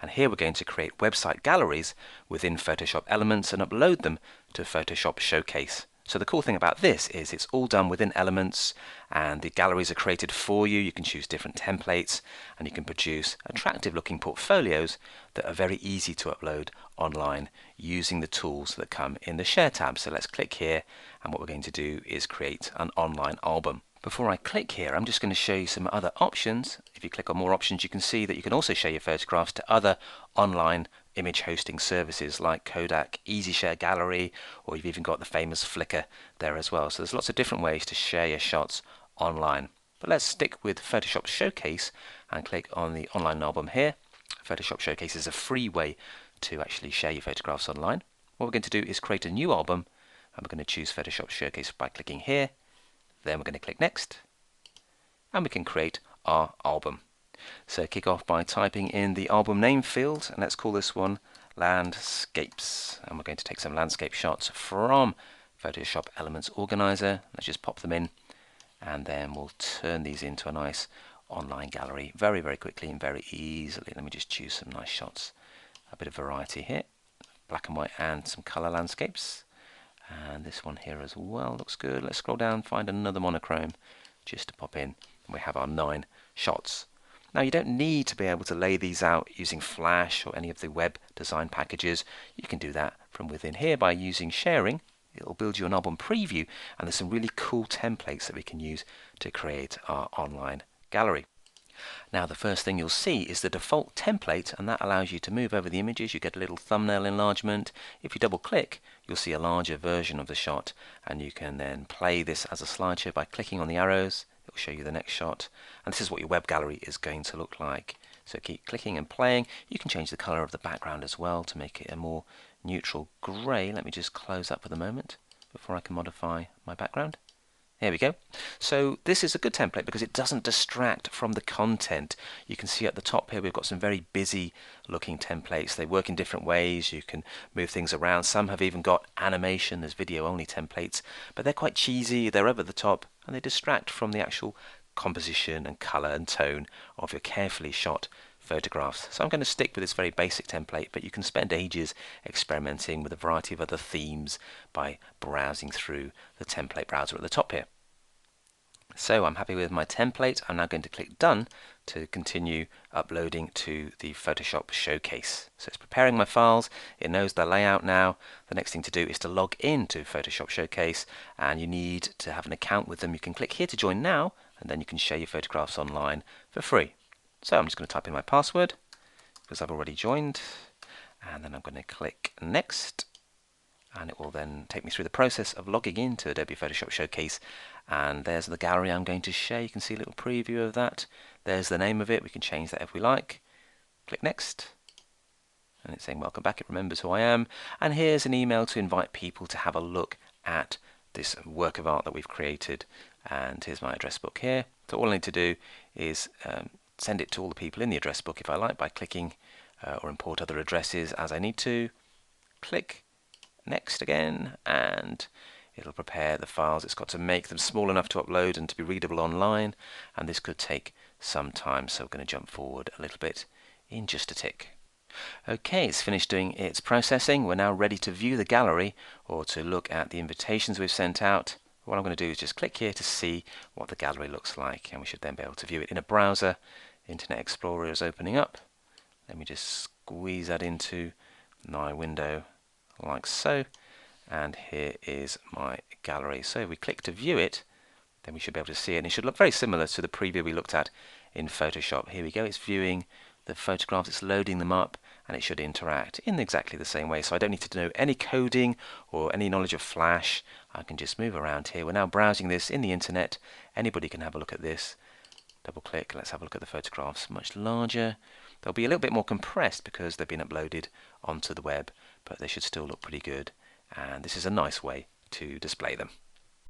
And here we're going to create website galleries within Photoshop Elements and upload them to Photoshop Showcase. So the cool thing about this is it's all done within Elements, and the galleries are created for you. You can choose different templates and you can produce attractive looking portfolios that are very easy to upload online using the tools that come in the Share tab. So let's click here, and what we're going to do is create an online album. Before I click here, I'm just going to show you some other options. If you click on more options, you can see that you can also share your photographs to other online image hosting services like Kodak, EasyShare Gallery, or you've even got the famous Flickr there as well. So there's lots of different ways to share your shots online. But let's stick with Photoshop Showcase and click on the online album here. Photoshop Showcase is a free way to actually share your photographs online. What we're going to do is create a new album, and we're going to choose Photoshop Showcase by clicking here. Then we're going to click Next, and we can create our album. So kick off by typing in the album name field, and let's call this one Landscapes. And we're going to take some landscape shots from Photoshop Elements Organizer. Let's just pop them in, and then we'll turn these into a nice online gallery very, very quickly and very easily. Let me just choose some nice shots. A bit of variety here, black and white and some color landscapes. And this one here as well looks good. Let's scroll down, find another monochrome just to pop in. And we have our 9 shots. Now you don't need to be able to lay these out using Flash or any of the web design packages. You can do that from within here by using sharing. It'll build you an album preview, and there's some really cool templates that we can use to create our online gallery. Now the first thing you'll see is the default template, and that allows you to move over the images. You get a little thumbnail enlargement. If you double click, you'll see a larger version of the shot, and you can then play this as a slideshow by clicking on the arrows. It will show you the next shot, and this is what your web gallery is going to look like. So keep clicking and playing. You can change the color of the background as well to make it a more neutral grey. Let me just close up for the moment before I can modify my background. Here we go. So this is a good template because it doesn't distract from the content. You can see at the top here we've got some very busy looking templates. They work in different ways. You can move things around. Some have even got animation. There's video only templates, but they're quite cheesy. They're over the top and they distract from the actual composition and color and tone of your carefully shot photographs. So I'm going to stick with this very basic template, but you can spend ages experimenting with a variety of other themes by browsing through the template browser at the top here. So I'm happy with my template. I'm now going to click Done to continue uploading to the Photoshop Showcase. So it's preparing my files. It knows the layout now. The next thing to do is to log into Photoshop Showcase, and you need to have an account with them. You can click here to join now, and then you can share your photographs online for free. So I'm just going to type in my password because I've already joined, and then I'm going to click Next, and it will then take me through the process of logging into Adobe Photoshop Showcase. And there's the gallery I'm going to share. You can see a little preview of that. There's the name of it. We can change that if we like. Click Next, and it's saying welcome back. It remembers who I am, and here's an email to invite people to have a look at this work of art that we've created. And here's my address book here. So all I need to do is send it to all the people in the address book if I like by clicking or import other addresses as I need to. Click Next again, and it'll prepare the files. It's got to make them small enough to upload and to be readable online, and this could take some time, so we're going to jump forward a little bit in just a tick. Okay, it's finished doing its processing. We're now ready to view the gallery or to look at the invitations we've sent out. What I'm going to do is just click here to see what the gallery looks like, and we should then be able to view it in a browser. Internet Explorer is opening up. Let me just squeeze that into my window like so, and here is my gallery. So if we click to view it, then we should be able to see it, and it should look very similar to the preview we looked at in Photoshop. Here we go, it's viewing the photographs, it's loading them up, and it should interact in exactly the same way. So I don't need to know any coding or any knowledge of Flash. I can just move around here. We're now browsing this in the internet. Anybody can have a look at this. Double click, let's have a look at the photographs. Much larger. They'll be a little bit more compressed because they've been uploaded onto the web, but they should still look pretty good. And this is a nice way to display them.